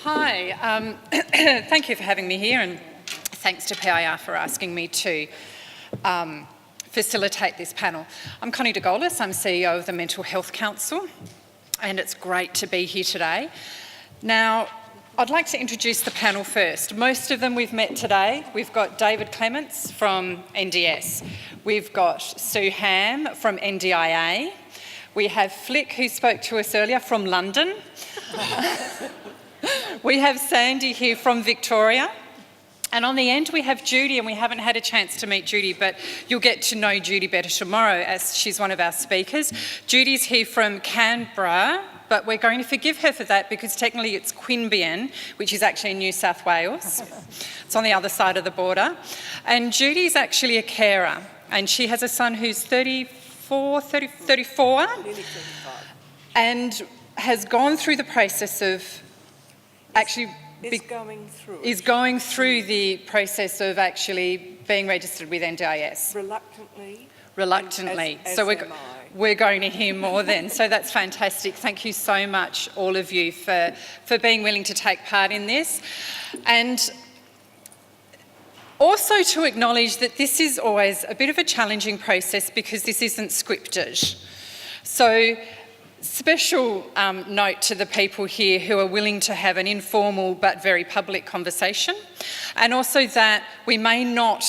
Hi, thank you for having me here, and thanks to PIR for asking me to facilitate this panel. I'm Connie Digolis, I'm CEO of the Mental Health Council, and it's great to be here today. Now, I'd like to introduce the panel first. Most of them we've met today. We've got David Clements from NDS. We've got Sue Ham from NDIA. We have Flick, who spoke to us earlier, from London. We have Sandy here from Victoria. And on the end we have Judy, and we haven't had a chance to meet Judy, but you'll get to know Judy better tomorrow as she's one of our speakers. Judy's here from Canberra, but we're going to forgive her for that because technically it's Queanbeyan, which is actually in New South Wales. It's on the other side of the border. And Judy's actually a carer, and she has a son who's 34, and has gone through the process of is going through the process of actually being registered with NDIS. Reluctantly. So we're going to hear more then. So that's fantastic. Thank you so much, all of you, for being willing to take part in this. And also to acknowledge that this is always a bit of a challenging process because this isn't scripted. So special note to the people here who are willing to have an informal but very public conversation, and also that we may not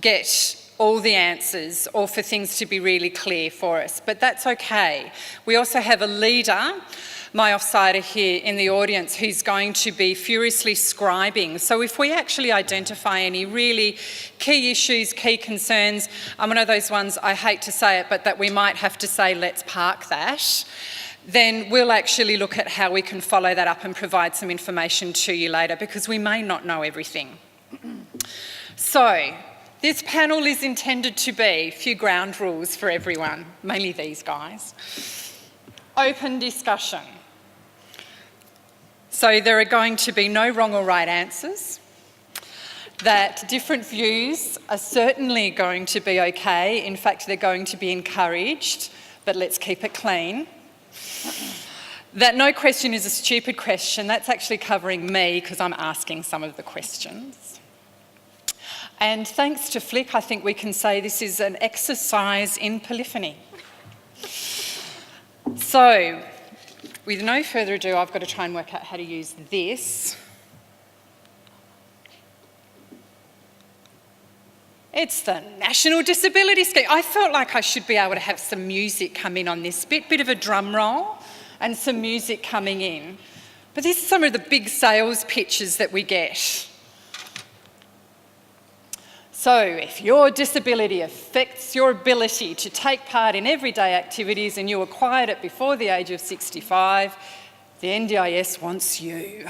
get all the answers or for things to be really clear for us, but that's okay. We also have a leader, my offsider here in the audience, who's going to be furiously scribing. So if we actually identify any really key issues, key concerns, I'm one of those ones, I hate to say it, but that we might have to say, let's park that, then we'll actually look at how we can follow that up and provide some information to you later, because we may not know everything. So, this panel is intended to be a few ground rules for everyone, mainly these guys. Open discussion. So there are going to be no wrong or right answers, that different views are certainly going to be okay. In fact, they're going to be encouraged, but let's keep it clean. That no question is a stupid question. That's actually covering me because I'm asking some of the questions. And thanks to Flick, I think we can say this is an exercise in polyphony. So, with no further ado, I've got to try and work out how to use this. It's the National Disability Scheme. I felt like I should be able to have some music come in on this bit of a drum roll and some music coming in. But these are some of the big sales pitches that we get. So, if your disability affects your ability to take part in everyday activities and you acquired it before the age of 65, the NDIS wants you.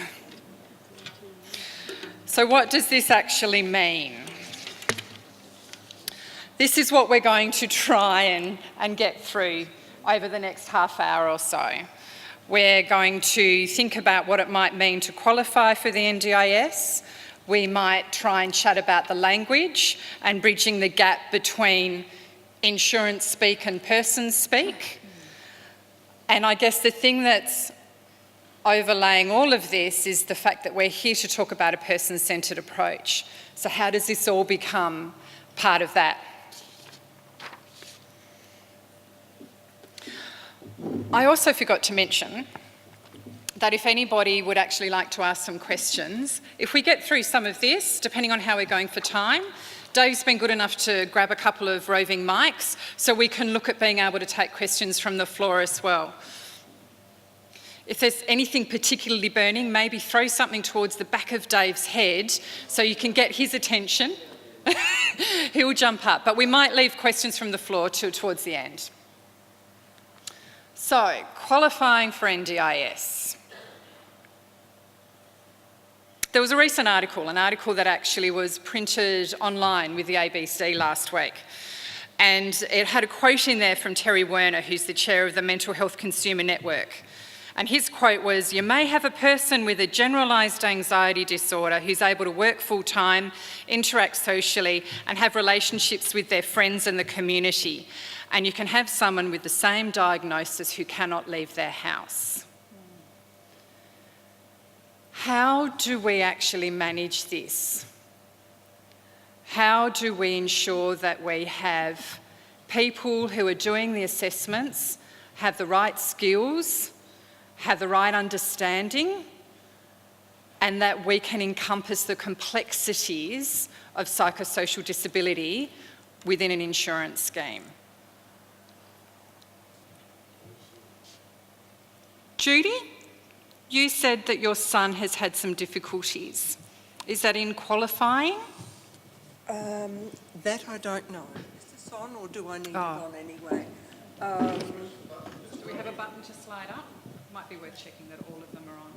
So what does this actually mean? This is what we're going to try and get through over the next half hour or so. We're going to think about what it might mean to qualify for the NDIS. We might try and chat about the language and bridging the gap between insurance speak and person speak. And I guess the thing that's overlaying all of this is the fact that we're here to talk about a person-centred approach. So how does this all become part of that? I also forgot to mention that if anybody would actually like to ask some questions, if we get through some of this, depending on how we're going for time, Dave's been good enough to grab a couple of roving mics so we can look at being able to take questions from the floor as well. If there's anything particularly burning, maybe throw something towards the back of Dave's head so you can get his attention. He'll jump up, but we might leave questions from the floor towards the end. So, qualifying for NDIS. There was a recent article, an article that actually was printed online with the ABC last week. And it had a quote in there from Terry Werner, who's the chair of the Mental Health Consumer Network. And his quote was, "You may have a person with a generalised anxiety disorder who's able to work full-time, interact socially, and have relationships with their friends and the community. And you can have someone with the same diagnosis who cannot leave their house." How do we actually manage this? How do we ensure that we have people who are doing the assessments have the right skills, have the right understanding, and that we can encompass the complexities of psychosocial disability within an insurance scheme? Judy, you said that your son has had some difficulties. Is that in qualifying? That I don't know. Is this on, or do I need it on anyway? Do we have a button to slide up? Might be worth checking that all of them are on.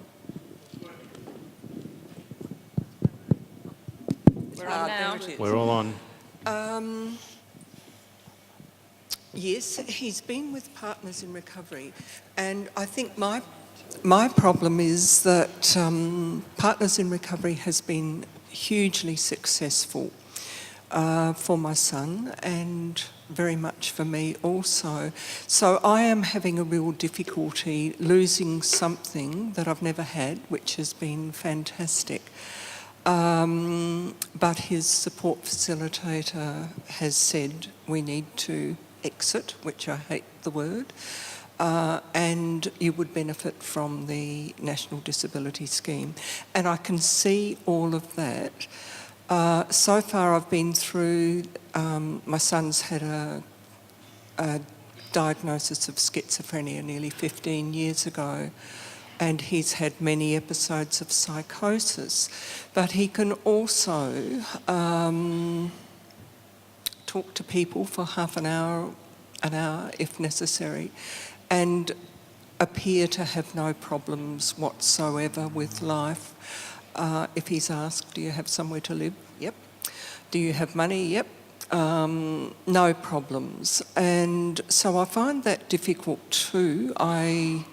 We're on now. There it is. We're all on. Yes, he's been with Partners in Recovery, and I think my problem is that Partners in Recovery has been hugely successful for my son and very much for me also. So I am having a real difficulty losing something that I've never had, which has been fantastic. But his support facilitator has said we need to exit, which I hate the word, and you would benefit from the National Disability Scheme. And I can see all of that. So far I've been through, my son's had a diagnosis of schizophrenia nearly 15 years ago, and he's had many episodes of psychosis. But he can also talk to people for half an hour if necessary, and appear to have no problems whatsoever with life. If he's asked, do you have somewhere to live? Yep. Do you have money? Yep. No problems. And so I find that difficult too. I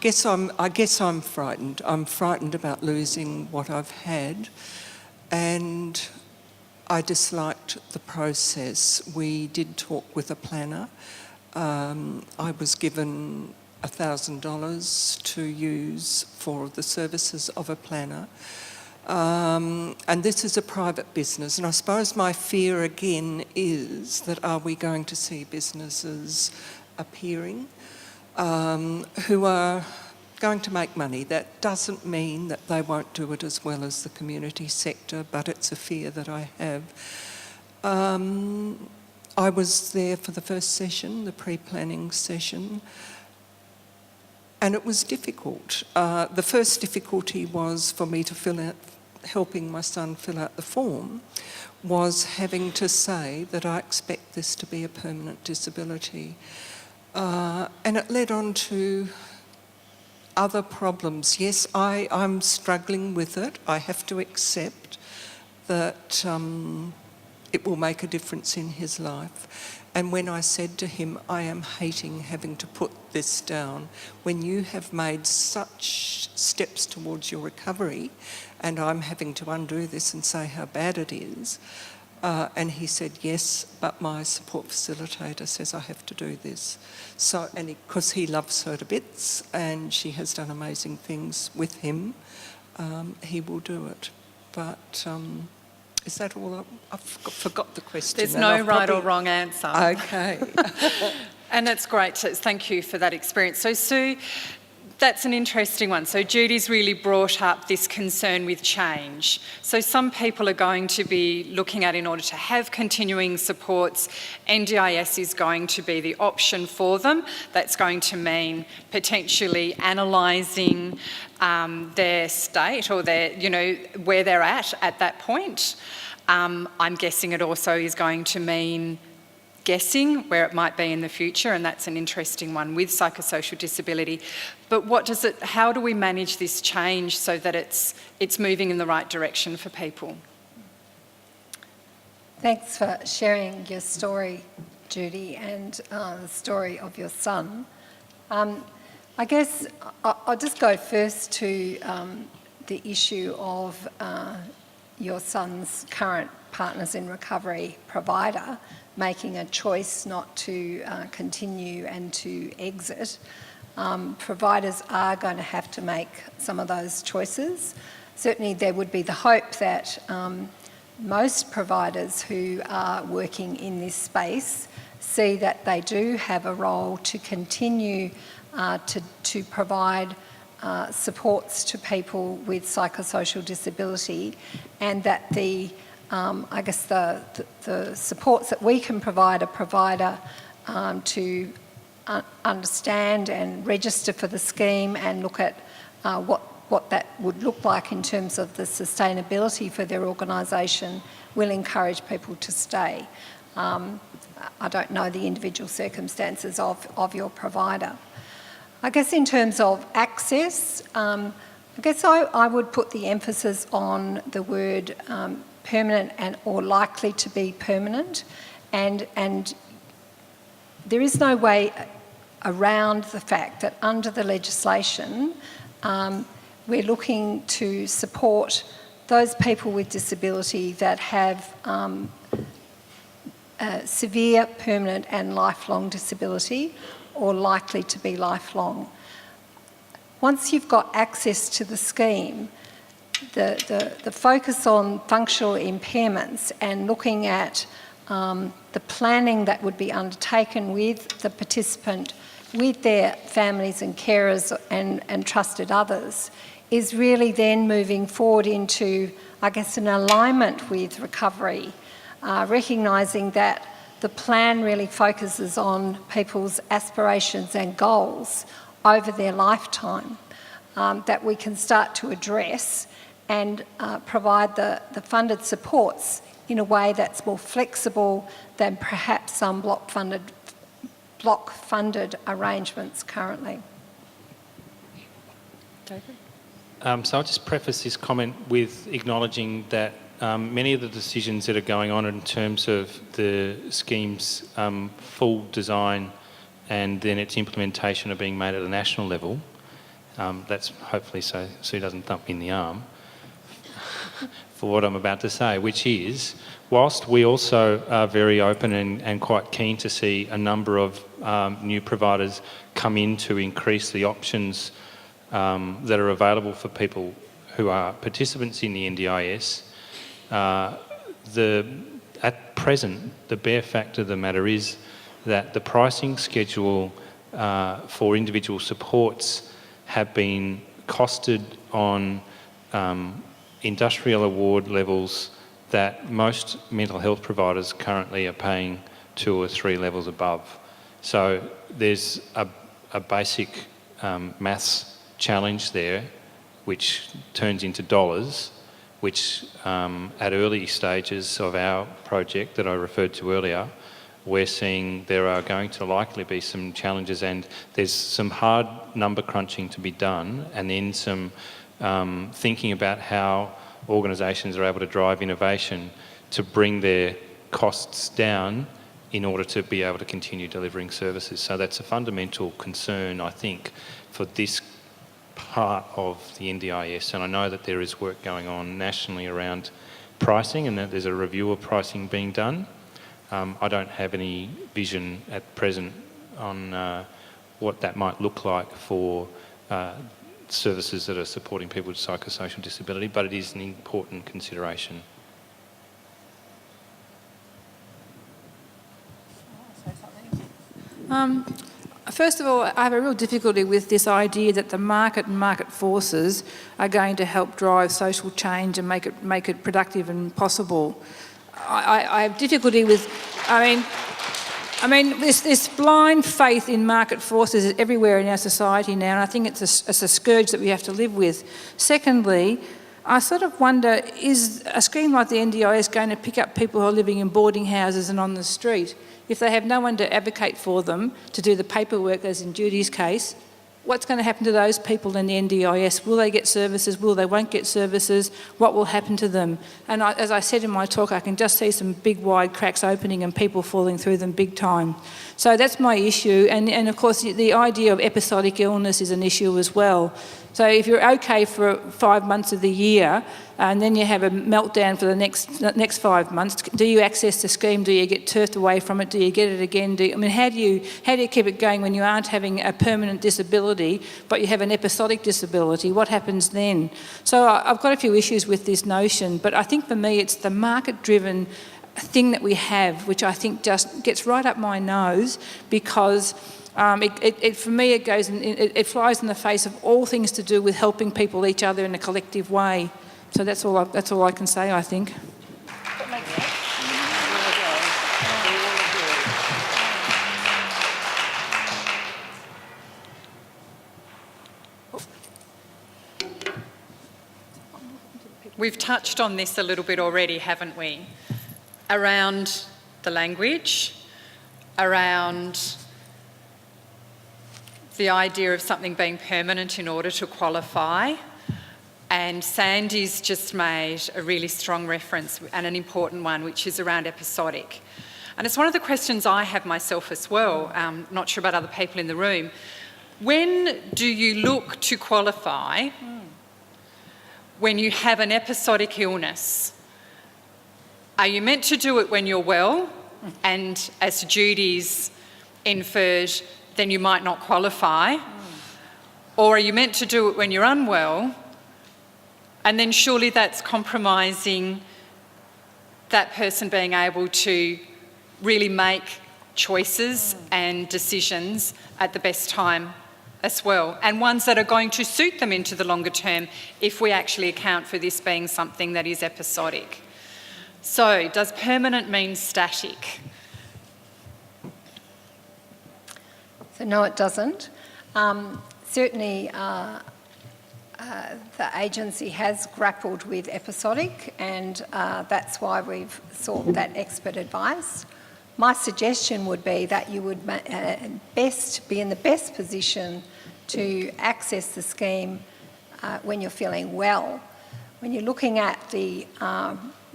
guess I'm frightened. I'm frightened about losing what I've had, and I disliked the process. We did talk with a planner. I was given $1,000 to use for the services of a planner. And this is a private business, and I suppose my fear again is that are we going to see businesses appearing who are going to make money? That doesn't mean that they won't do it as well as the community sector, but it's a fear that I have. I was there for the first session, the pre-planning session, and it was difficult. The first difficulty was for me to helping my son fill out the form, was having to say that I expect this to be a permanent disability. And it led on to other problems. Yes, I'm struggling with it. I have to accept that it will make a difference in his life. And when I said to him, I am hating having to put this down, when you have made such steps towards your recovery, and I'm having to undo this and say how bad it is, and he said, yes, but my support facilitator says I have to do this. So, and because he loves her to bits and she has done amazing things with him, he will do it. But is that all? I forgot the question. There's no right or wrong answer. Okay. And it's great. Thank you for that experience. So, Sue, that's an interesting one. So Judy's really brought up this concern with change. So some people are going to be looking at, in order to have continuing supports, NDIS is going to be the option for them. That's going to mean potentially analysing their state or their, where they're at that point. I'm guessing it also is going to mean guessing where it might be in the future, and that's an interesting one with psychosocial disability. But how do we manage this change so that it's moving in the right direction for people? Thanks for sharing your story, Judy, and the story of your son. I guess I'll just go first to the issue of your son's current Partners in Recovery provider making a choice not to continue and to exit. providers are going to have to make some of those choices. Certainly there would be the hope that most providers who are working in this space see that they do have a role to continue to provide supports to people with psychosocial disability, and that the supports that we can provide a provider to understand and register for the scheme and look at what that would look like in terms of the sustainability for their organisation will encourage people to stay. I don't know the individual circumstances of your provider. I guess in terms of access, I guess I would put the emphasis on the word permanent and or likely to be permanent, and there is no way around the fact that under the legislation we're looking to support those people with disability that have severe, permanent and lifelong disability, or likely to be lifelong. Once you've got access to the scheme, the focus on functional impairments and looking at the planning that would be undertaken with the participant, with their families and carers and trusted others, is really then moving forward into, I guess, an alignment with recovery, recognising that the plan really focuses on people's aspirations and goals over their lifetime, that we can start to address and provide the funded supports in a way that's more flexible than perhaps some block-funded arrangements currently. So I'll just preface this comment with acknowledging that many of the decisions that are going on in terms of the scheme's full design and then its implementation are being made at a national level. That's hopefully so Sue doesn't thump me in the arm for what I'm about to say, which is, whilst we also are very open and quite keen to see a number of new providers come in to increase the options that are available for people who are participants in the NDIS, at present, the bare fact of the matter is that the pricing schedule for individual supports have been costed on industrial award levels that most mental health providers currently are paying 2 or 3 levels above. So there's a basic maths challenge there, which turns into dollars, which at early stages of our project that I referred to earlier, we're seeing there are going to likely be some challenges, and there's some hard number crunching to be done, and then some thinking about how organisations are able to drive innovation to bring their costs down in order to be able to continue delivering services. So that's a fundamental concern, I think, for this part of the NDIS, and I know that there is work going on nationally around pricing and that there's a review of pricing being done. I don't have any vision at present on what that might look like for services that are supporting people with psychosocial disability, but it is an important consideration. First of all, I have a real difficulty with this idea that the market and market forces are going to help drive social change and make it productive and possible. I have difficulty with, I mean, this blind faith in market forces is everywhere in our society now, and I think it's a scourge that we have to live with. Secondly, I sort of wonder, is a scheme like the NDIS going to pick up people who are living in boarding houses and on the street? If they have no one to advocate for them to do the paperwork, as in Judy's case, what's going to happen to those people in the NDIS? Will they get services? Will they won't get services? What will happen to them? And as I said in my talk, I can just see some big wide cracks opening and people falling through them big time. So that's my issue. And of course, the idea of episodic illness is an issue as well. So if you're okay for 5 months of the year and then you have a meltdown for the next 5 months, do you access the scheme? Do you get turfed away from it? Do you get it again? How do you keep it going when you aren't having a permanent disability but you have an episodic disability? What happens then? So I've got a few issues with this notion, but I think for me it's the market-driven thing that we have, which I think just gets right up my nose, because for me it flies in the face of all things to do with helping people, each other in a collective way. So that's all I can say, I think. We've touched on this a little bit already, haven't we? Around the language, around the idea of something being permanent in order to qualify. And Sandy's just made a really strong reference and an important one, which is around episodic. And it's one of the questions I have myself as well, not sure about other people in the room. When do you look to qualify when you have an episodic illness? Are you meant to do it when you're well? And as Judy's inferred, then you might not qualify. Or are you meant to do it when you're unwell? And then surely that's compromising that person being able to really make choices and decisions at the best time as well, and ones that are going to suit them into the longer term if we actually account for this being something that is episodic. So, does permanent mean static? So no, it doesn't. Certainly the agency has grappled with episodic, and that's why we've sought that expert advice. My suggestion would be that you would be in the best position to access the scheme when you're feeling well. When you're looking at the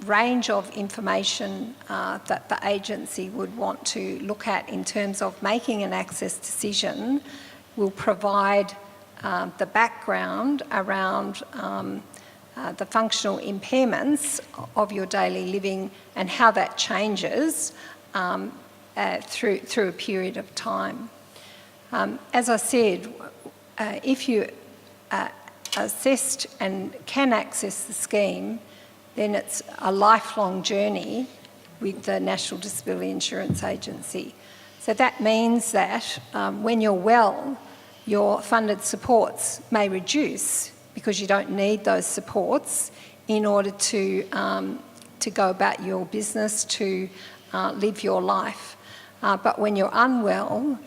range of information that the agency would want to look at in terms of making an access decision, will provide the background around the functional impairments of your daily living and how that changes through a period of time. As I said, if you assessed and can access the scheme, then it's a lifelong journey with the National Disability Insurance Agency. So that means that when you're well, your funded supports may reduce because you don't need those supports in order to go about your business, to live your life. But when you're unwell,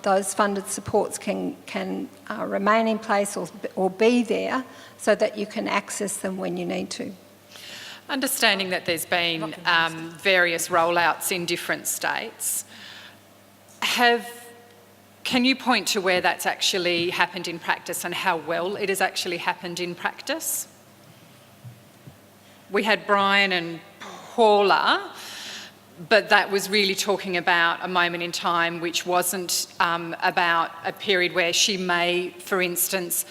those funded supports can remain in place or be there so that you can access them when you need to. Understanding that there's been various rollouts in different states, can you point to where that's actually happened in practice and how well it has actually happened in practice? We had Brian and Paula, but that was really talking about a moment in time which wasn't about a period where she may, for instance,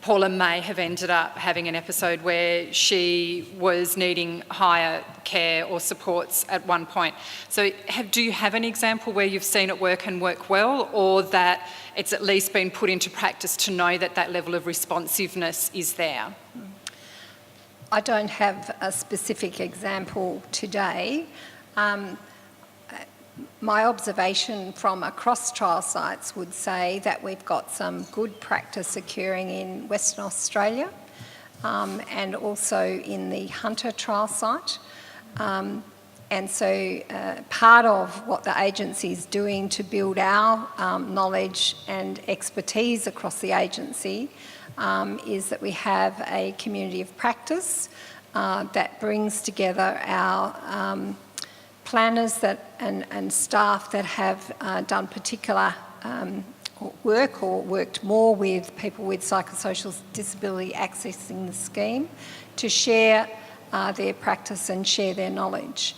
Paula may have ended up having an episode where she was needing higher care or supports at one point. So do you have an example where you've seen it work and work well, or that it's at least been put into practice to know that that level of responsiveness is there? I don't have a specific example today. My observation from across trial sites would say that we've got some good practice occurring in Western Australia and also in the Hunter trial site. And so part of what the agency is doing to build our knowledge and expertise across the agency is that we have a community of practice that brings together our planners and staff that have done particular work or worked more with people with psychosocial disability accessing the scheme to share their practice and share their knowledge.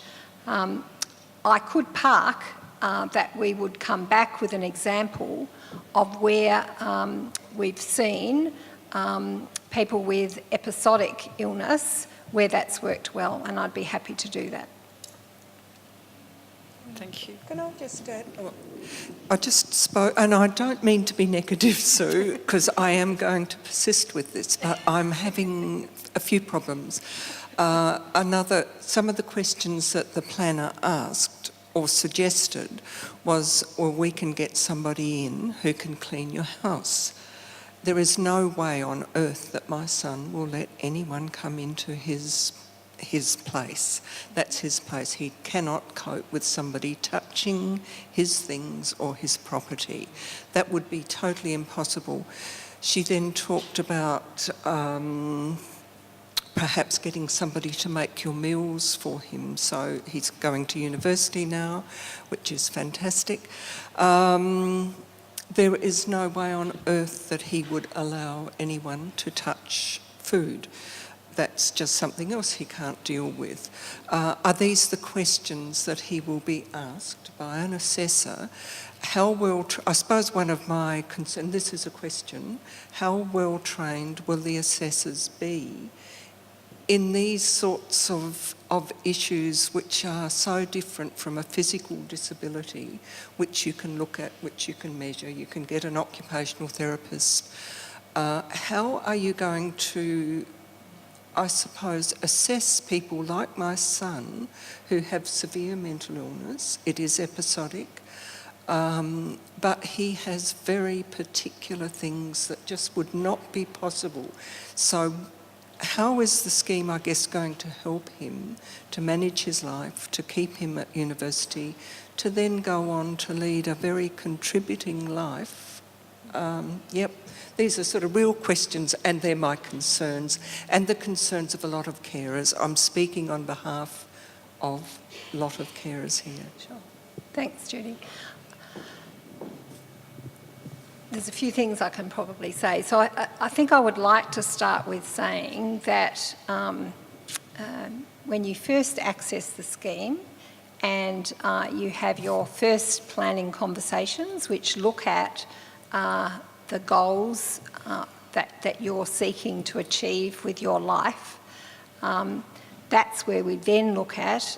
I could park that we would come back with an example of where we've seen people with episodic illness where that's worked well, and I'd be happy to do that. Thank you. Can I just add? I just spoke, and I don't mean to be negative, Sue, because I am going to persist with this, but I'm having a few problems. Some of the questions that the planner asked or suggested was, well, we can get somebody in who can clean your house. There is no way on earth that my son will let anyone come into his place. That's his place. He cannot cope with somebody touching his things or his property. That would be totally impossible. She then talked about perhaps getting somebody to make your meals for him. So he's going to university now, which is fantastic. There is no way on earth that he would allow anyone to touch food. That's just something else he can't deal with. Are these the questions that he will be asked by an assessor? How well, I suppose one of my concerns, this is a question, how well trained will the assessors be in these sorts of issues which are so different from a physical disability, which you can look at, which you can measure, you can get an occupational therapist. How are you going to, I suppose, assess people like my son who have severe mental illness? It is episodic, but he has very particular things that just would not be possible. So how is the scheme, I guess, going to help him to manage his life, to keep him at university, to then go on to lead a very contributing life? These are sort of real questions, and they're my concerns and the concerns of a lot of carers. I'm speaking on behalf of a lot of carers here. Sure. Thanks, Judy. There's a few things I can probably say. So I think I would like to start with saying that when you first access the scheme and you have your first planning conversations which look at the goals that you're seeking to achieve with your life, that's where we then look at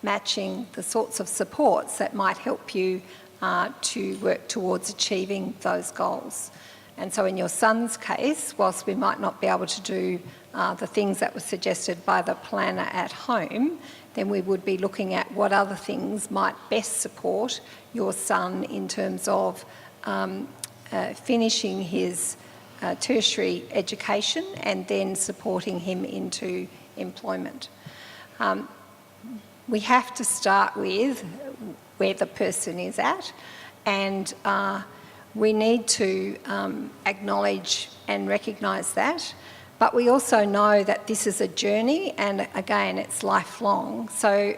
matching the sorts of supports that might help you to work towards achieving those goals. And so in your son's case, whilst we might not be able to do the things that were suggested by the planner at home, then we would be looking at what other things might best support your son in terms of finishing his tertiary education and then supporting him into employment. We have to start with where the person is at, and we need to acknowledge and recognise that, but we also know that this is a journey, and again it's lifelong, so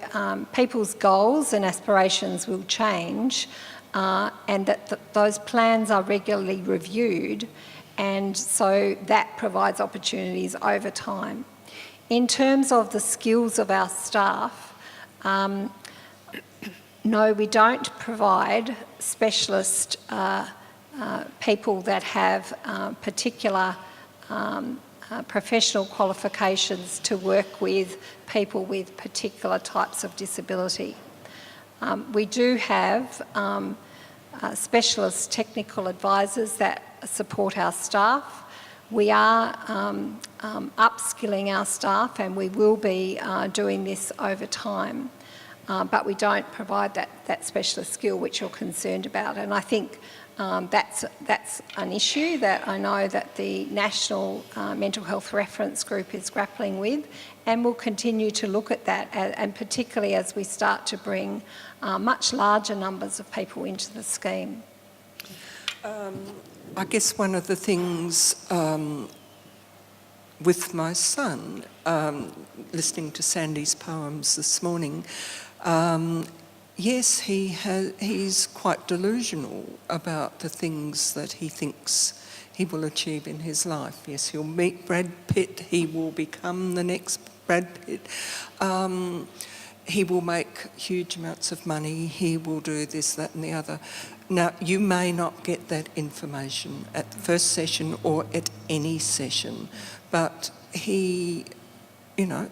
people's goals and aspirations will change, and that those plans are regularly reviewed, and so that provides opportunities over time. In terms of the skills of our staff, no, we don't provide specialist people that have particular professional qualifications to work with people with particular types of disability. We do have specialist technical advisors that support our staff. We are upskilling our staff, and we will be doing this over time. But we don't provide that specialist skill which you're concerned about. And I think that's an issue that I know that the National Mental Health Reference Group is grappling with, and we'll continue to look at that, and particularly as we start to bring much larger numbers of people into the scheme. I guess one of the things with my son, listening to Sandy's poems this morning, yes, he's quite delusional about the things that he thinks he will achieve in his life. Yes, he'll meet Brad Pitt, he will become the next Brad Pitt. he will make huge amounts of money, he will do this, that and the other. Now, you may not get that information at the first session or at any session, but he,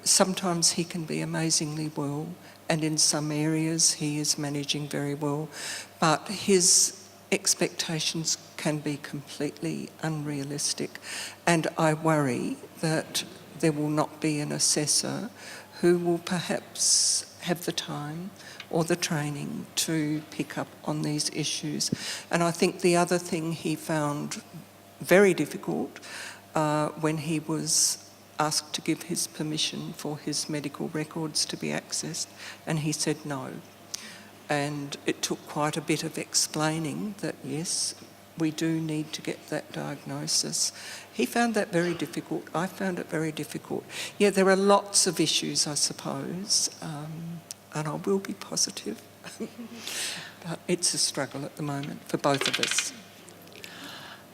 sometimes he can be amazingly well, and in some areas he is managing very well, but his expectations can be completely unrealistic, and I worry that there will not be an assessor who will perhaps have the time or the training to pick up on these issues. And I think the other thing he found very difficult when he was asked to give his permission for his medical records to be accessed, and he said no. And it took quite a bit of explaining that, yes, we do need to get that diagnosis. He found that very difficult. I found it very difficult. Yeah, there are lots of issues, I suppose, and I will be positive. But it's a struggle at the moment for both of us.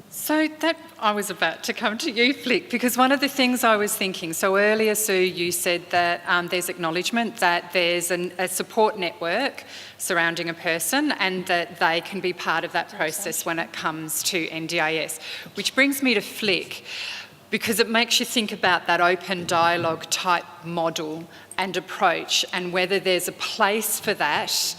So that I was about to come to you, Flick, because one of the things I was thinking, so earlier, Sue, you said that there's acknowledgement that there's a support network surrounding a person and that they can be part of that process when it comes to NDIS, which brings me to Flick, because it makes you think about that open dialogue type model and approach and whether there's a place for that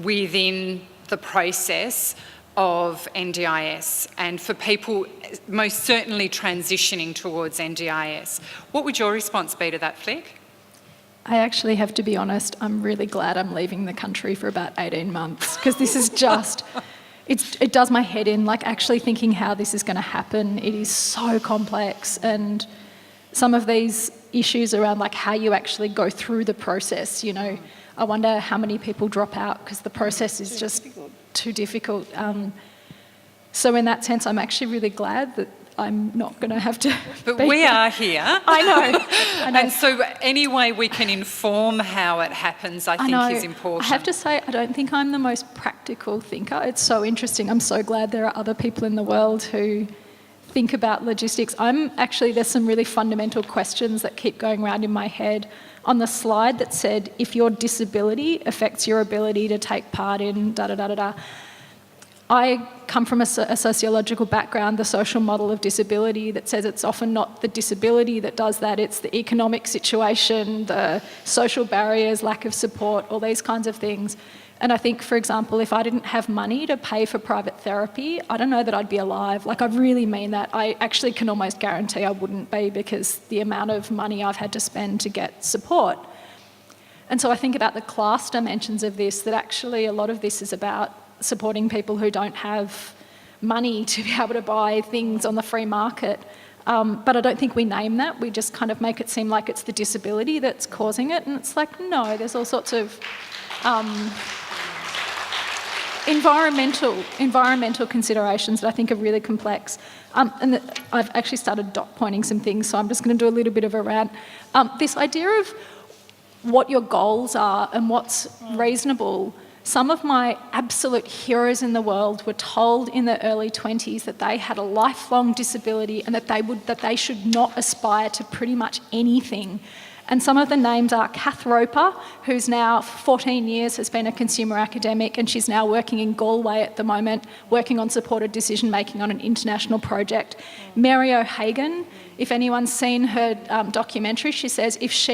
within the process of NDIS and for people most certainly transitioning towards NDIS. What would your response be to that, Flick? I actually have to be honest, I'm really glad I'm leaving the country for about 18 months because this is just, it does my head in, like actually thinking how this is going to happen. It is so complex, and some of these issues around like how you actually go through the process, I wonder how many people drop out because the process is just too difficult. So in that sense, I'm actually really glad that I'm not going to have to. But we are here. I know. And so any way we can inform how it happens, I think is important. I have to say, I don't think I'm the most practical thinker. It's so interesting. I'm so glad there are other people in the world who think about logistics. There's some really fundamental questions that keep going around in my head. On the slide that said, if your disability affects your ability to take part in da-da-da-da-da, I come from a sociological background, the social model of disability that says it's often not the disability that does that, it's the economic situation, the social barriers, lack of support, all these kinds of things. And I think, for example, if I didn't have money to pay for private therapy, I don't know that I'd be alive. Like, I really mean that. I actually can almost guarantee I wouldn't be because the amount of money I've had to spend to get support. And so I think about the class dimensions of this, that actually a lot of this is about supporting people who don't have money to be able to buy things on the free market. But I don't think we name that. We just kind of make it seem like it's the disability that's causing it. And it's like, no, there's all sorts of environmental considerations that I think are really complex. And I've actually started dot pointing some things, so I'm just going to do a little bit of a rant. This idea of what your goals are and what's reasonable. Some of my absolute heroes in the world were told in their early 20s that they had a lifelong disability and that they should not aspire to pretty much anything. And some of the names are Kath Roper, who's now 14 years has been a consumer academic, and she's now working in Galway at the moment, working on supported decision-making on an international project. Mary O'Hagan, if anyone's seen her documentary, she says it's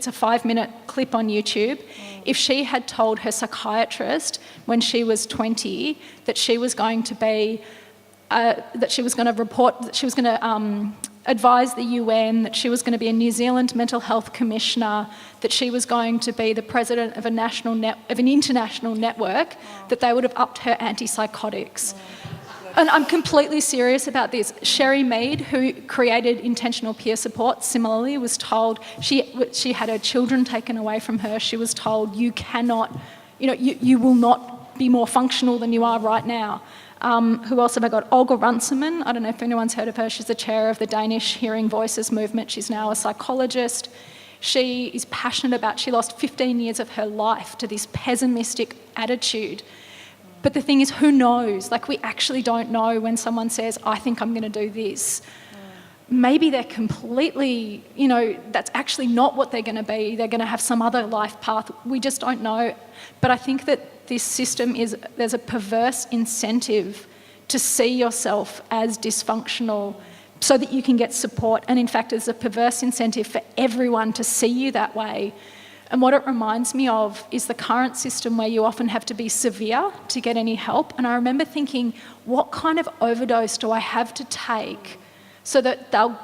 a 5-minute clip on YouTube, if she had told her psychiatrist when she was 20 that she was going to be, that she was going to advise the UN, that she was going to be a New Zealand mental health commissioner, that she was going to be the president of an international network, that they would have upped her antipsychotics. And I'm completely serious about this. Sherry Mead, who created intentional peer support, similarly was told she had her children taken away from her. She was told, you cannot, you will not be more functional than you are right now. Who else have I got? Olga Runciman. I don't know if anyone's heard of her. She's the chair of the Danish Hearing Voices movement. She's now a psychologist. She is passionate about, she lost 15 years of her life to this pessimistic attitude. But the thing is, who knows? Like, we actually don't know when someone says, I think I'm going to do this. maybe they're completely, that's actually not what they're going to be. They're going to have some other life path. We just don't know. But I think that this system there's a perverse incentive to see yourself as dysfunctional so that you can get support. And in fact, there's a perverse incentive for everyone to see you that way. And what it reminds me of is the current system where you often have to be severe to get any help. And I remember thinking, what kind of overdose do I have to take so that they'll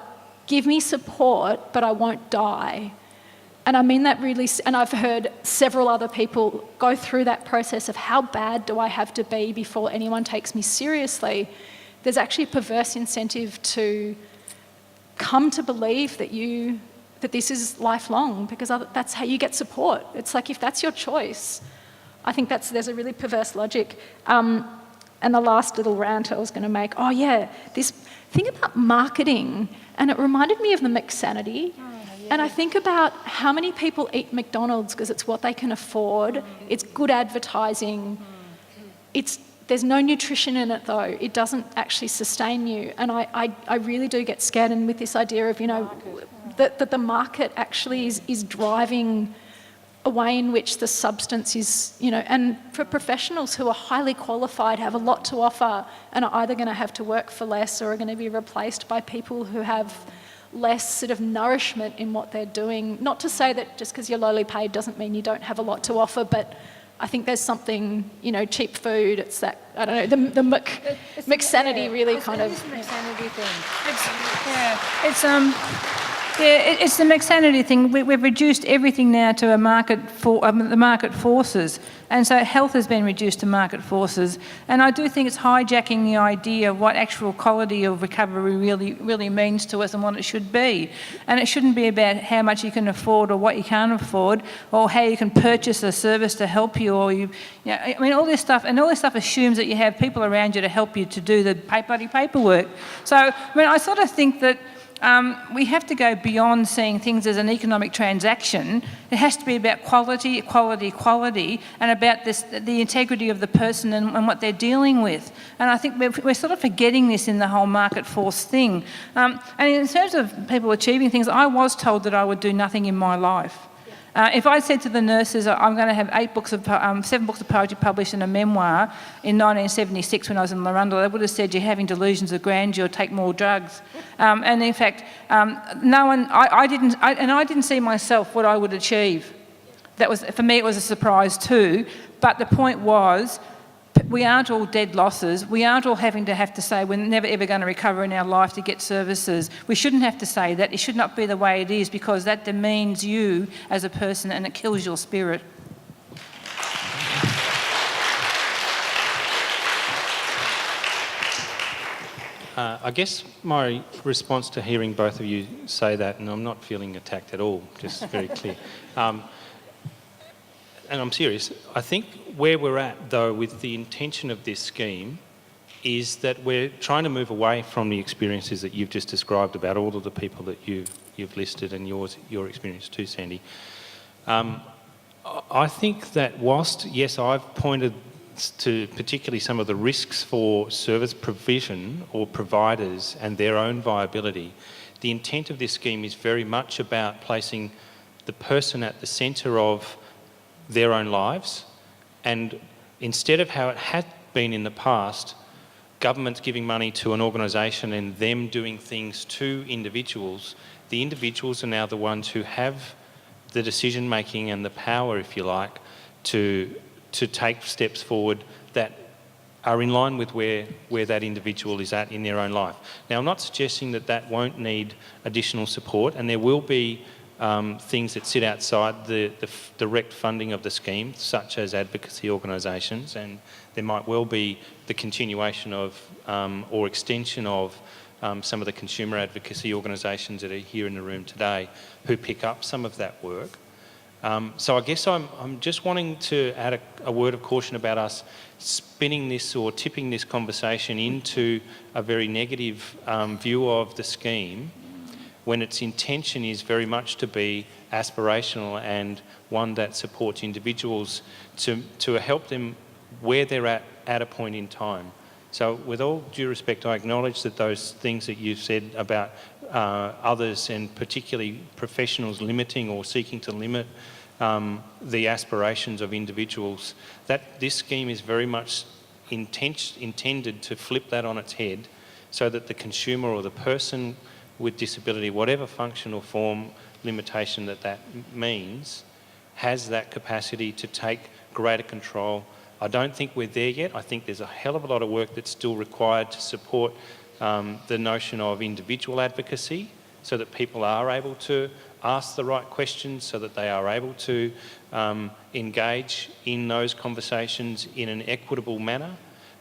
give me support, but I won't die? And I mean that really, and I've heard several other people go through that process of how bad do I have to be before anyone takes me seriously. There's actually a perverse incentive to come to believe that this is lifelong, because that's how you get support. It's like, if that's your choice, I think there's a really perverse logic. And the last little rant I was going to make, this thing about marketing, and it reminded me of the McSanity. And I think about how many people eat McDonald's because it's what they can afford. It's good advertising. There's no nutrition in it, though. It doesn't actually sustain you. And I really do get scared. And with this idea of, that the market actually is driving a way in which the substance is, and for professionals who are highly qualified, have a lot to offer, and are either going to have to work for less or are going to be replaced by people who have less sort of nourishment in what they're doing. Not to say that just because you're lowly paid doesn't mean you don't have a lot to offer, but I think there's something, cheap food, it's that, I don't know, the McSanity really kind of... It's the McSanity thing. It's the McSanity thing. We've reduced everything now to the market forces, and so health has been reduced to market forces. And I do think it's hijacking the idea of what actual quality of recovery really means to us and what it should be. And it shouldn't be about how much you can afford or what you can't afford, or how you can purchase a service to help you, or all this stuff assumes that you have people around you to help you to do the bloody paperwork. So I sort of think that we have to go beyond seeing things as an economic transaction. It has to be about quality, and about the integrity of the person and what they're dealing with. And I think we're sort of forgetting this in the whole market force thing. And in terms of people achieving things, I was told that I would do nothing in my life. If I said to the nurses, I'm going to have 7 books of poetry published and a memoir in 1976 when I was in Larundel, they would have said, you're having delusions of grandeur, take more drugs. And in fact, I didn't see myself what I would achieve. For me, it was a surprise too. But the point was, we aren't all dead losses. We aren't all have to say we're never ever going to recover in our life to get services. We shouldn't have to say that. It should not be the way it is, because that demeans you as a person and it kills your spirit. I guess my response to hearing both of you say that, and I'm not feeling attacked at all, just very clear. And I'm serious, I think where we're at, though, with the intention of this scheme is that we're trying to move away from the experiences that you've just described about all of the people that you've listed, and your experience too, Sandy. I think that whilst, yes, I've pointed to particularly some of the risks for service provision or providers and their own viability, the intent of this scheme is very much about placing the person at the centre of their own lives, and instead of how it had been in the past, governments giving money to an organisation and them doing things to individuals, the individuals are now the ones who have the decision making and the power, if you like, to take steps forward that are in line with where that individual is at in their own life. Now, I'm not suggesting that won't need additional support, and there will be things that sit outside the direct funding of the scheme, such as advocacy organisations, and there might well be the continuation of or extension of some of the consumer advocacy organisations that are here in the room today who pick up some of that work. So I guess I'm just wanting to add a word of caution about us spinning this or tipping this conversation into a very negative view of the scheme, when its intention is very much to be aspirational and one that supports individuals to help them where they're at a point in time. So with all due respect, I acknowledge that those things that you've said about others, and particularly professionals, limiting or seeking to limit the aspirations of individuals, that this scheme is very much intended to flip that on its head, so that the consumer or the person with disability, whatever function or form limitation that means, has that capacity to take greater control. I don't think we're there yet. I think there's a hell of a lot of work that's still required to support the notion of individual advocacy, so that people are able to ask the right questions, so that they are able to engage in those conversations in an equitable manner.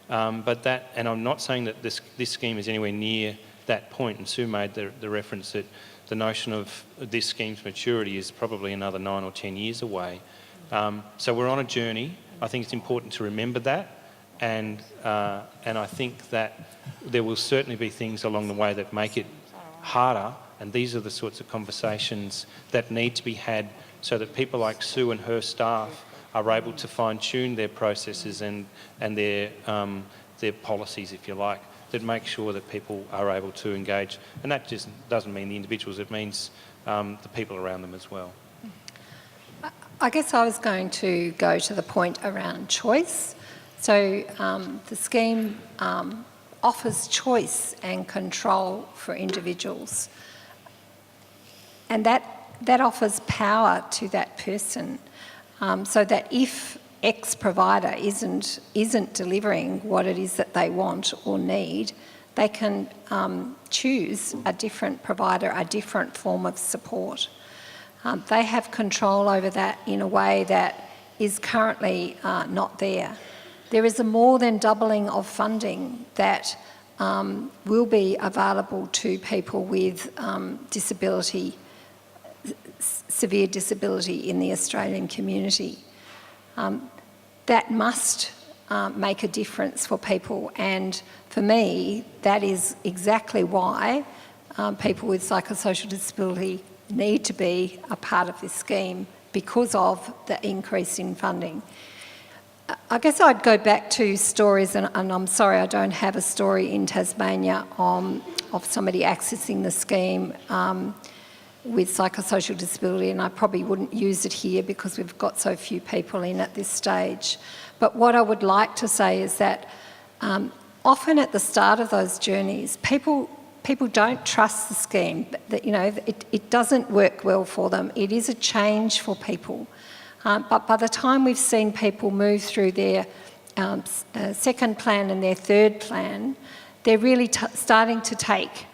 And I'm not saying that this scheme is anywhere near that point, and Sue made the reference that the notion of this scheme's maturity is probably another 9 or 10 years away. So we're on a journey. I think it's important to remember that, and I think that there will certainly be things along the way that make it harder, and these are the sorts of conversations that need to be had, so that people like Sue and her staff are able to fine-tune their processes and their policies, if you like, that make sure that people are able to engage. And that just doesn't mean the individuals, it means the people around them as well. I guess I was going to go to the point around choice. So the scheme offers choice and control for individuals, and that offers power to that person, so that if X provider isn't delivering what it is that they want or need, they can choose a different provider, a different form of support. They have control over that in a way that is currently not there. There is a more than doubling of funding that will be available to people with disability, severe disability in the Australian community. That must make a difference for people, and for me, that is exactly why people with psychosocial disability need to be a part of this scheme, because of the increase in funding. I guess I'd go back to stories, and I'm sorry I don't have a story in Tasmania of somebody accessing the scheme with psychosocial disability, and I probably wouldn't use it here because we've got so few people in at this stage. But what I would like to say is that often at the start of those journeys, people don't trust the scheme. That, you know, it doesn't work well for them. It is a change for people. But by the time we've seen people move through their second plan and their third plan, they're really starting to take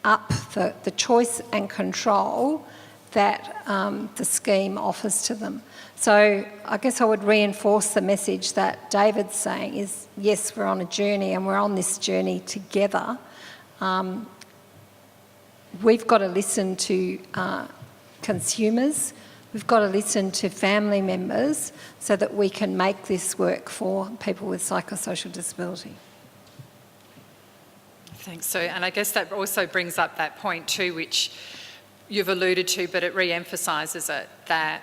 up the choice and control that the scheme offers to them. So I guess I would reinforce the message that David's saying is, yes, we're on a journey, and we're on this journey together. We've got to listen to consumers, we've got to listen to family members, so that we can make this work for people with psychosocial disability. Thanks, Sue. And I guess that also brings up that point too, which you've alluded to, but it re-emphasises it, that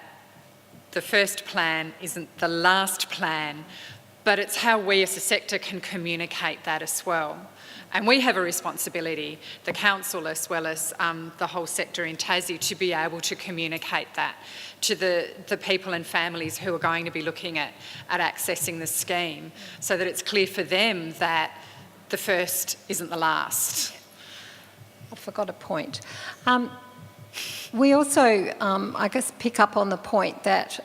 the first plan isn't the last plan, but it's how we as a sector can communicate that as well. And we have a responsibility, the council as well as the whole sector in Tassie, to be able to communicate that to the people and families who are going to be looking at accessing the scheme, so that it's clear for them that the first isn't the last. I forgot a point. We also, I guess, pick up on the point that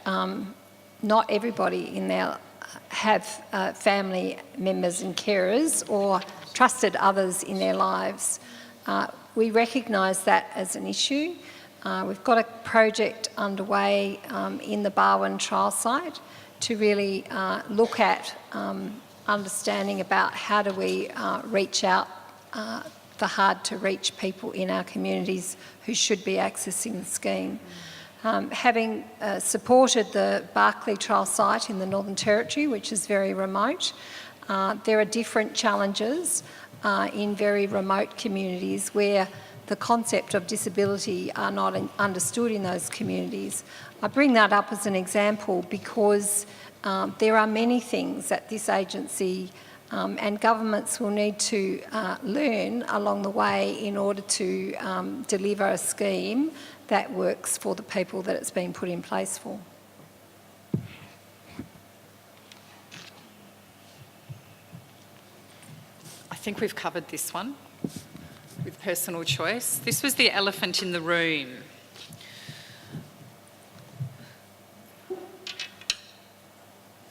not everybody in there have family members and carers or trusted others in their lives. We recognise that as an issue. We've got a project underway in the Barwon trial site to really look at understanding about how do we reach out the hard-to-reach people in our communities who should be accessing the scheme. Having supported the Barkly trial site in the Northern Territory, which is very remote, there are different challenges in very remote communities where the concept of disability are not understood in those communities. I bring that up as an example because there are many things that this agency and governments will need to learn along the way in order to deliver a scheme that works for the people that it's been put in place for. I think we've covered this one with personal choice. This was the elephant in the room.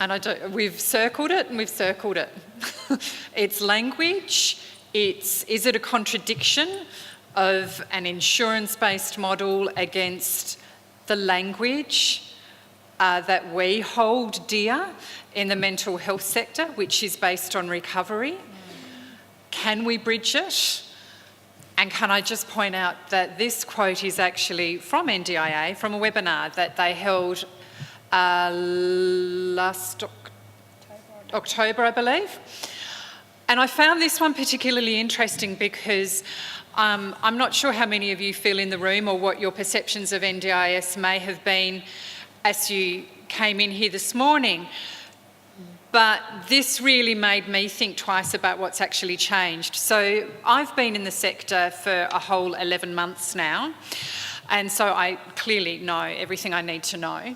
And we've circled it and we've circled it. It's language. Is it a contradiction of an insurance-based model against the language that we hold dear in the mental health sector, which is based on recovery? Can we bridge it? And can I just point out that this quote is actually from NDIA, from a webinar that they held last October, I believe. And I found this one particularly interesting because I'm not sure how many of you feel in the room or what your perceptions of NDIS may have been as you came in here this morning. But this really made me think twice about what's actually changed. So I've been in the sector for a whole 11 months now, and so I clearly know everything I need to know.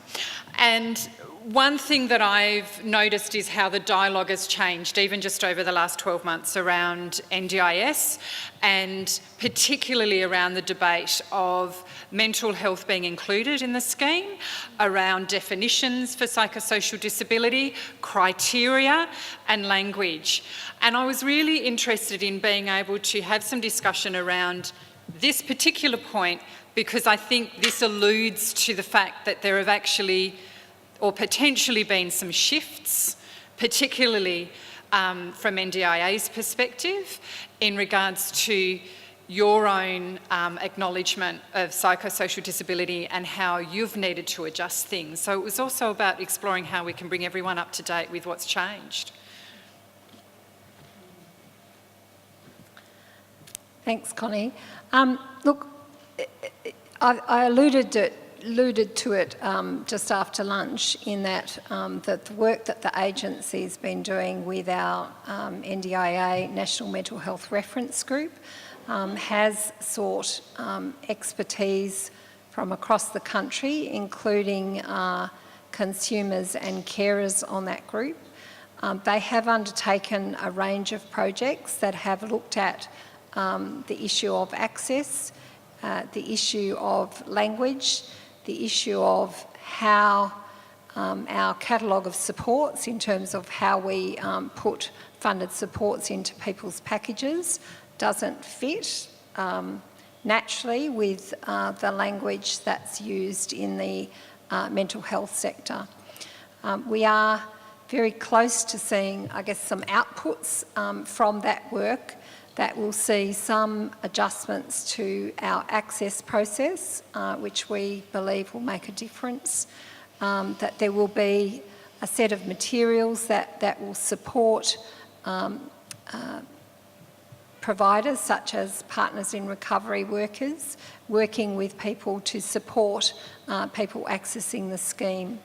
And one thing that I've noticed is how the dialogue has changed, even just over the last 12 months, around NDIS, and particularly around the debate of mental health being included in the scheme, around definitions for psychosocial disability, criteria and language. And I was really interested in being able to have some discussion around this particular point, because I think this alludes to the fact that there have actually or potentially been some shifts, particularly from NDIA's perspective, in regards to your own acknowledgement of psychosocial disability and how you've needed to adjust things. So it was also about exploring how we can bring everyone up to date with what's changed. Thanks, Connie. Look, I alluded to it just after lunch in that that the work that the agency's been doing with our NDIA National Mental Health Reference Group has sought expertise from across the country, including consumers and carers on that group. They have undertaken a range of projects that have looked at the issue of access, the issue of language, the issue of how our catalogue of supports, in terms of how we put funded supports into people's packages, doesn't fit naturally with the language that's used in the mental health sector. We are very close to seeing, I guess, some outputs from that work that will see some adjustments to our access process, which we believe will make a difference, that there will be a set of materials that will support providers such as Partners in Recovery workers, working with people to support people accessing the scheme.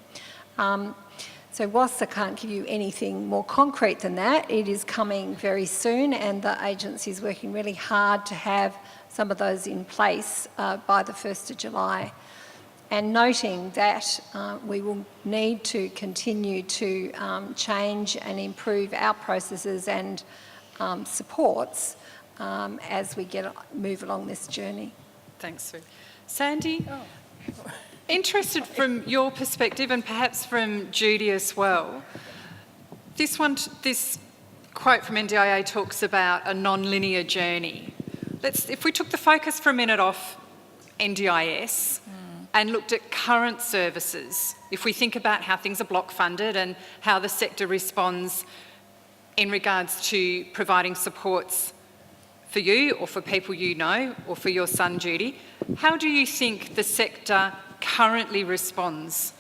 So whilst I can't give you anything more concrete than that, it is coming very soon, and the agency is working really hard to have some of those in place by the 1st of July. And noting that we will need to continue to change and improve our processes and supports as we move along this journey. Thanks, Sue. Sandy? Interested from your perspective, and perhaps from Judy as well, this quote from NDIA talks about a non-linear journey. If we took the focus for a minute off NDIS and looked at current services, if we think about how things are block funded and how the sector responds in regards to providing supports for you or for people you know or for your son Judy, how do you think the sector currently responds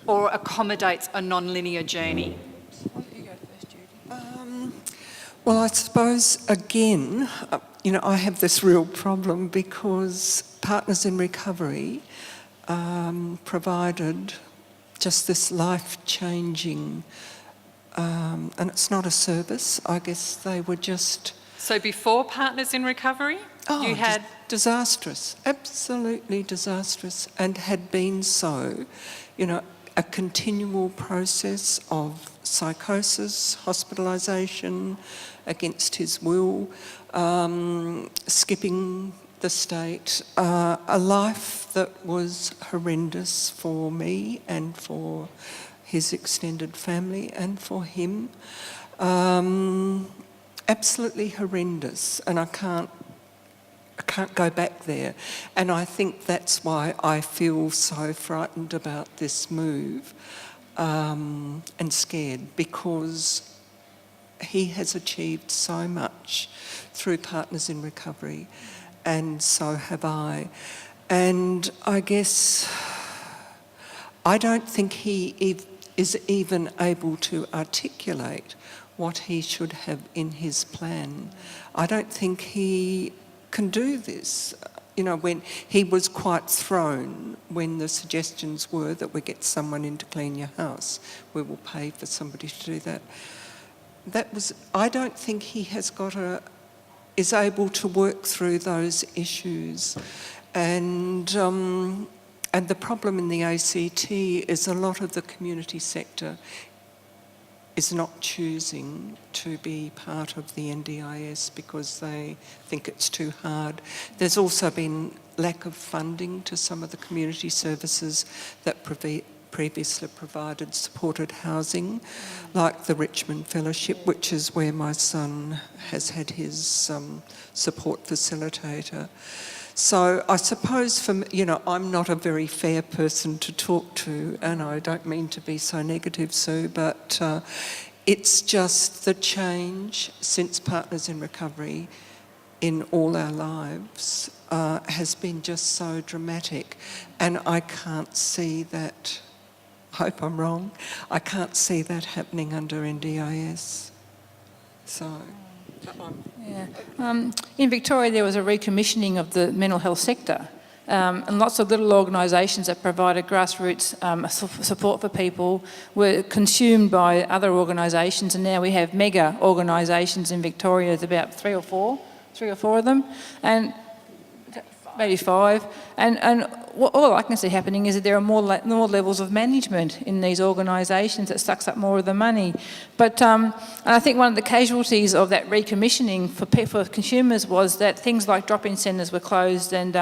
or accommodates a non-linear journey? Why don't you go first, Judy? Well, I suppose, again, I have this real problem because Partners in Recovery provided just this life-changing and it's not a service. I guess they were just... So before Partners in Recovery, you had... Disastrous, absolutely disastrous, and had been so, you know, a continual process of psychosis, hospitalisation against his will, skipping the state, a life that was horrendous for me and for his extended family and for him. Absolutely horrendous, and I can't go back there. And I think that's why I feel so frightened about this move and scared, because he has achieved so much through Partners in Recovery, and so have I. And I guess I don't think he is even able to articulate what he should have in his plan. I don't think he can do this. You know, when he was quite thrown when the suggestions were that we get someone in to clean your house, we will pay for somebody to do that. I don't think he has is able to work through those issues. And the problem in the ACT is a lot of the community sector is not choosing to be part of the NDIS because they think it's too hard. There's also been lack of funding to some of the community services that previously provided supported housing, like the Richmond Fellowship, which is where my son has had his support facilitator. So I suppose, I'm not a very fair person to talk to, and I don't mean to be so negative, Sue, but it's just the change since Partners in Recovery in all our lives has been just so dramatic, and I can't see that, I hope I'm wrong, I can't see that happening under NDIS. So... Yeah. In Victoria, there was a recommissioning of the mental health sector, and lots of little organisations that provided grassroots support for people were consumed by other organisations, and now we have mega organisations in Victoria. There's about three or four of them, and maybe five. And all I can see happening is that there are more levels of management in these organisations that sucks up more of the money. But and I think one of the casualties of that recommissioning for consumers was that things like drop-in centres were closed, and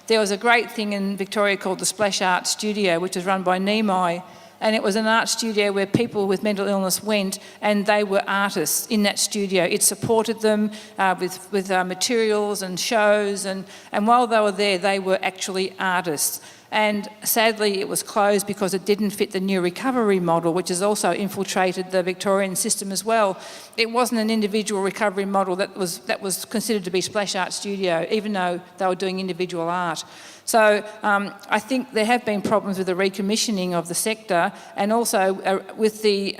there was a great thing in Victoria called the Splash Art Studio, which was run by Nimai. And it was an art studio where people with mental illness went, and they were artists in that studio. It supported them with materials and shows, and while they were there, they were actually artists. And sadly, it was closed because it didn't fit the new recovery model, which has also infiltrated the Victorian system as well. It wasn't an individual recovery model that was considered to be Splash Art Studio, even though they were doing individual art. So I think there have been problems with the recommissioning of the sector, and also with the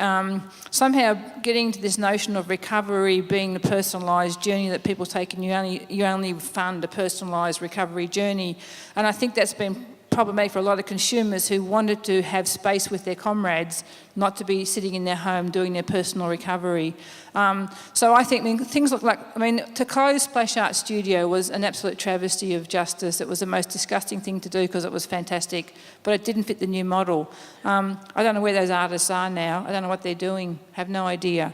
somehow getting to this notion of recovery being the personalised journey that people take, and you only fund a personalised recovery journey. And I think that's been problematic for a lot of consumers who wanted to have space with their comrades, not to be sitting in their home doing their personal recovery. So I think things look like, to close Splash Art Studio was an absolute travesty of justice. It was the most disgusting thing to do because it was fantastic, but it didn't fit the new model. I don't know where those artists are now. I don't know what they're doing. Have no idea.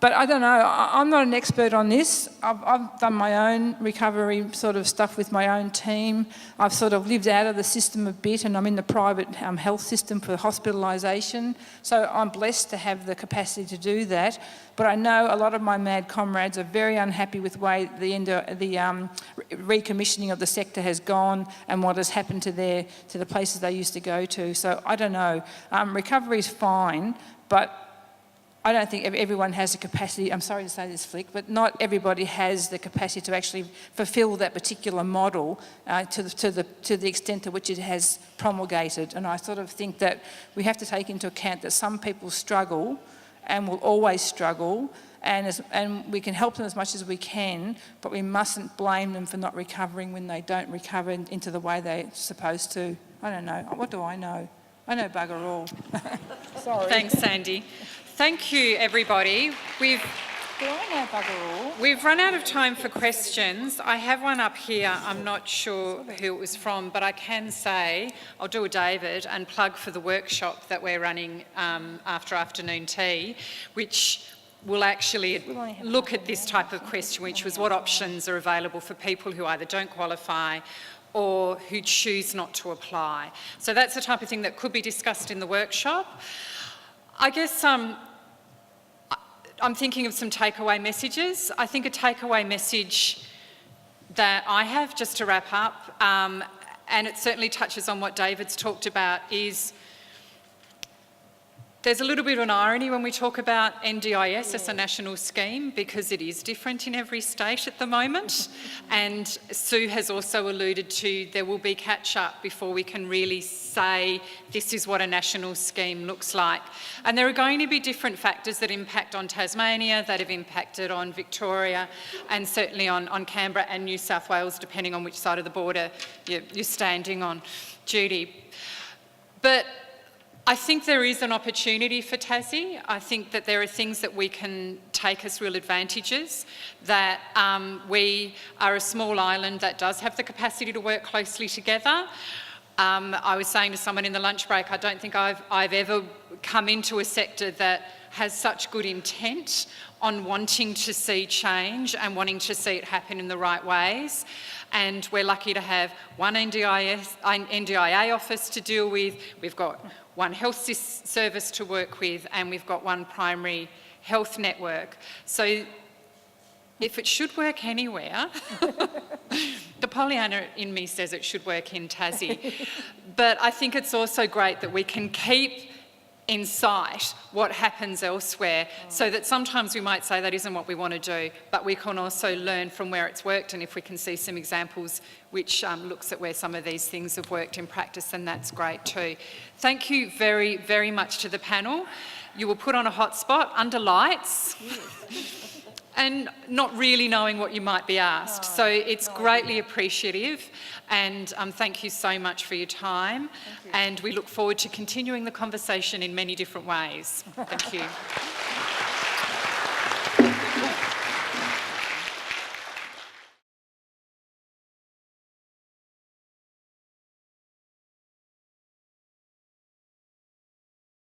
But I don't know, I'm not an expert on this. I've done my own recovery sort of stuff with my own team. I've sort of lived out of the system a bit, and I'm in the private health system for hospitalisation. So I'm blessed to have the capacity to do that. But I know a lot of my mad comrades are very unhappy with the way the recommissioning of the sector has gone and what has happened to the places they used to go to. So I don't know. Recovery is fine, but I don't think everyone has the capacity, I'm sorry to say this, Flick, but not everybody has the capacity to actually fulfil that particular model to the extent to which it has promulgated. And I sort of think that we have to take into account that some people struggle and will always struggle, and we can help them as much as we can, but we mustn't blame them for not recovering when they don't recover into the way they're supposed to. I don't know. What do I know? I know bugger all. Sorry. Thanks, Sandy. Thank you, everybody. We've run out of time for questions. I have one up here. I'm not sure who it was from, but I can say, I'll do a David and plug for the workshop that we're running after afternoon tea, which will actually look at this type of question, which was what options are available for people who either don't qualify or who choose not to apply. So that's the type of thing that could be discussed in the workshop. I guess I'm thinking of some takeaway messages. I think a takeaway message that I have, just to wrap up, and it certainly touches on what David's talked about, is there's a little bit of an irony when we talk about NDIS as a national scheme, because it is different in every state at the moment. And Sue has also alluded to there will be catch-up before we can really say this is what a national scheme looks like. And there are going to be different factors that impact on Tasmania, that have impacted on Victoria, and certainly on Canberra and New South Wales, depending on which side of the border you're standing on, Judy. But I think there is an opportunity for Tassie. I think that there are things that we can take as real advantages, that we are a small island that does have the capacity to work closely together. I was saying to someone in the lunch break, I don't think I've ever come into a sector that has such good intent on wanting to see change and wanting to see it happen in the right ways. And we're lucky to have one NDIA office to deal with. We've got one health service to work with, and we've got one primary health network. So if it should work anywhere, the Pollyanna in me says it should work in Tassie. But I think it's also great that we can keep in sight what happens elsewhere, so that sometimes we might say that isn't what we want to do, but we can also learn from where it's worked, and if we can see some examples which looks at where some of these things have worked in practice, then that's great too. Thank you very, very much to the panel. You were put on a hot spot under lights. And not really knowing what you might be asked. So it's greatly appreciative, and thank you so much for your time. And we look forward to continuing the conversation in many different ways. Thank you.